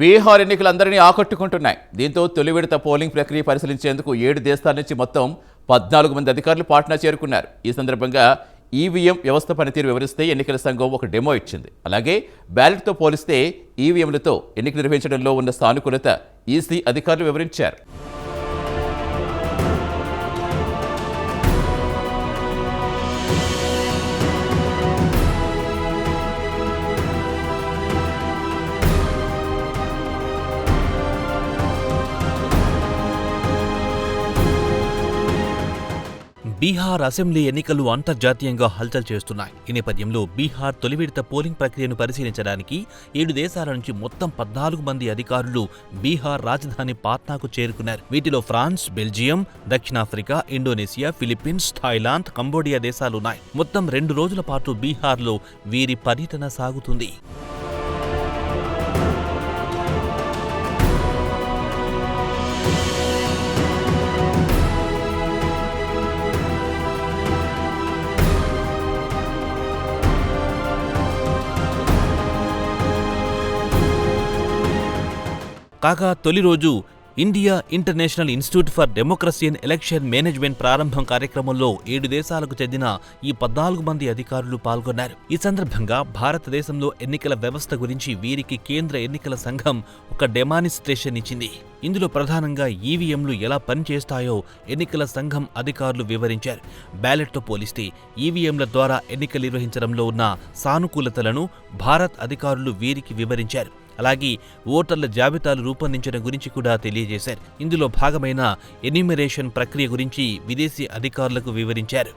బీహార్ ఎన్నికలు అందరినీ ఆకట్టుకుంటున్నాయి. దీంతో తొలి విడత పోలింగ్ ప్రక్రియ పరిశీలించేందుకు 7 దేశాల నుంచి మొత్తం 14 మంది అధికారులు పాట్నా చేరుకున్నారు. ఈ సందర్భంగా ఈవీఎం వ్యవస్థ పనితీరు వివరిస్తే ఎన్నికల సంఘం ఒక డెమో ఇచ్చింది. అలాగే బ్యాలెట్తో పోలిస్తే ఈవీఎంలతో ఎన్నికలు నిర్వహించడంలో ఉన్న సానుకూలత ఈసీ అధికారులు వివరించారు. బీహార్ అసెంబ్లీ ఎన్నికలు అంతర్జాతీయంగా హల్చల్ చేస్తున్నాయి. ఈ నేపథ్యంలో బీహార్ తొలి విడత పోలింగ్ ప్రక్రియను పరిశీలించడానికి 7 దేశాల నుంచి మొత్తం 14 మంది అధికారులు బీహార్ రాజధాని పాట్నాకు చేరుకున్నారు. వీటిలో ఫ్రాన్స్, బెల్జియం, దక్షిణాఫ్రికా, ఇండోనేషియా, ఫిలిప్పీన్స్, థాయిలాండ్, కంబోడియా దేశాలున్నాయి. మొత్తం 2 రోజుల పాటు బీహార్లో వీరి పర్యటన సాగుతుంది. కాగా తొలి రోజు India international institute for democracy and election management ప్రారంభం కార్యక్రమంలో 7 దేశాలకు చెందిన ఈ 14 మంది అధికారులు పాల్గొన్నారు. ఈ సందర్భంగా భారతదేశంలో ఎన్నికల వ్యవస్థ గురించి వీరికి కేంద్ర ఎన్నికల సంఘం ఒక డెమానిస్ట్రేషన్ ఇచ్చింది. ఇందులో ప్రధానంగా ఈవీఎంలు ఎలా పనిచేస్తాయో ఎన్నికల సంఘం అధికారులు వివరించారు. బ్యాలెట్తో పోలిస్తే ఈవీఎంల ద్వారా ఎన్నికలు నిర్వహించడంలో ఉన్న సానుకూలతలను భారత్ అధికారులు వీరికి వివరించారు. అలాగే ఓటర్ల జాబితాలు రూపొందించడం గురించి కూడా తెలియజేశారు. ఇందులో భాగమైన ఎన్యూమరేషన్ ప్రక్రియ గురించి విదేశీ అధికారులకు వివరించారు.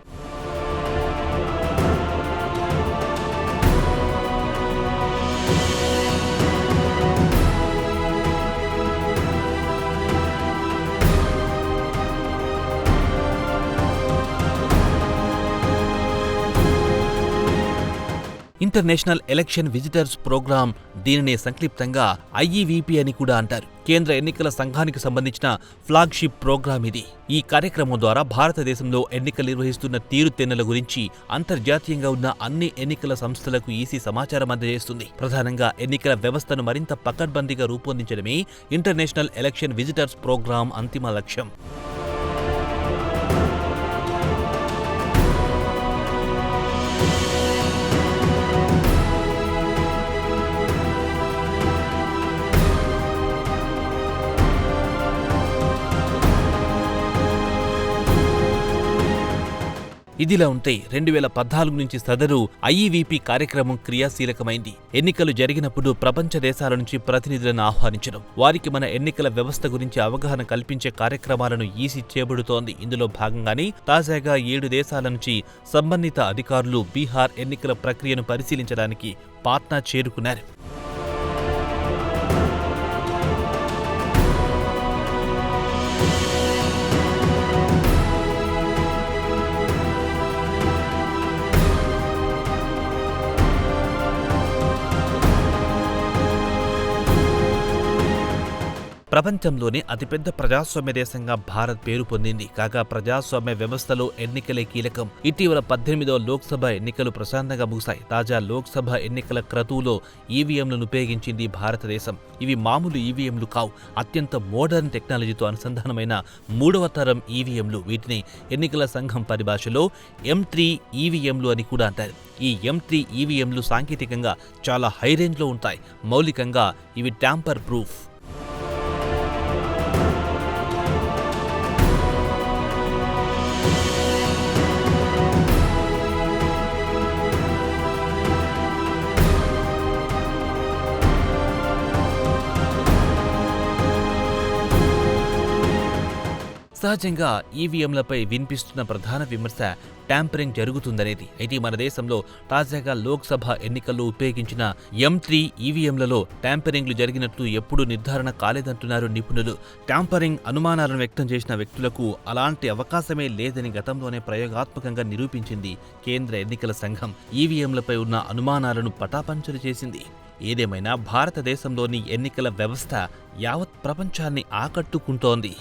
ఇంటర్నేషనల్ ఎలక్షన్ విజిటర్స్ ప్రోగ్రాం, దీనినే సంక్షిప్తంగా ఐఈవీపీ అని కూడా అంటారు. కేంద్ర ఎన్నికల సంఘానికి సంబంధించిన ఫ్లాగ్షిప్ ప్రోగ్రాం ఇది. ఈ కార్యక్రమం ద్వారా భారతదేశంలో ఎన్నికలు నిర్వహిస్తున్న తీరుతెన్నుల గురించి అంతర్జాతీయంగా ఉన్న అన్ని ఎన్నికల సంస్థలకు ఈసీ సమాచారం అందజేస్తుంది. ప్రధానంగా ఎన్నికల వ్యవస్థను మరింత పకడ్బందీగా రూపొందించడమే ఇంటర్నేషనల్ ఎలక్షన్ విజిటర్స్ ప్రోగ్రాం అంతిమ లక్ష్యం. ఇదిలా ఉంటే 2014 నుంచి సదరు ఐఈవీపీ కార్యక్రమం క్రియాశీలకమైంది. ఎన్నికలు జరిగినప్పుడు ప్రపంచ దేశాల నుంచి ప్రతినిధులను ఆహ్వానించడం, వారికి మన ఎన్నికల వ్యవస్థ గురించి అవగాహన కల్పించే కార్యక్రమాలను ఈసీ చేపడుతోంది. ఇందులో భాగంగానే తాజాగా 7 దేశాల నుంచి సంబంధిత అధికారులు బీహార్ ఎన్నికల ప్రక్రియను పరిశీలించడానికి పాట్నా చేరుకున్నారు. ప్రపంచంలోనే అతిపెద్ద ప్రజాస్వామ్య దేశంగా భారత్ పేరు పొందింది. కాగా ప్రజాస్వామ్య వ్యవస్థలో ఎన్నికలే కీలకం. ఇటీవల 18వ లోక్సభ ఎన్నికలు ప్రశాంతంగా ముగిశాయి. తాజా లోక్సభ ఎన్నికల క్రతువులో ఈవీఎంలను ఉపయోగించింది భారతదేశం. ఇవి మామూలు ఈవీఎంలు కావు, అత్యంత మోడర్న్ టెక్నాలజీతో అనుసంధానమైన 3వ తరం ఈవీఎంలు. వీటిని ఎన్నికల సంఘం పరిభాషలో M3 ఈవీఎంలు అని కూడా అంటారు. ఈ M3 ఈవీఎంలు సాంకేతికంగా చాలా హై రేంజ్లో ఉంటాయి. మౌలికంగా ఇవి ట్యాంపర్ ప్రూఫ్. సహజంగా ఈవీఎంలపై వినిపిస్తున్న ప్రధాన విమర్శ ట్యాంపరింగ్ జరుగుతుందనేది. అయితే మన దేశంలో తాజాగా లోక్సభ ఎన్నికల్లో ఉపయోగించిన M3 ఈవీఎంలలో ట్యాంపరింగ్లు జరిగినట్లు ఎప్పుడూ నిర్ధారణ కాలేదంటున్నారు నిపుణులు. ట్యాంపరింగ్ అనుమానాలను వ్యక్తం చేసిన వ్యక్తులకు అలాంటి అవకాశమే లేదని గతంలోనే ప్రయోగాత్మకంగా నిరూపించింది కేంద్ర ఎన్నికల సంఘం. ఈవీఎంలపై ఉన్న అనుమానాలను పటాపంచలు చేసింది. ఏదేమైనా భారతదేశంలోని ఎన్నికల వ్యవస్థ యావత్ ప్రపంచాన్ని ఆకట్టుకుంటోంది.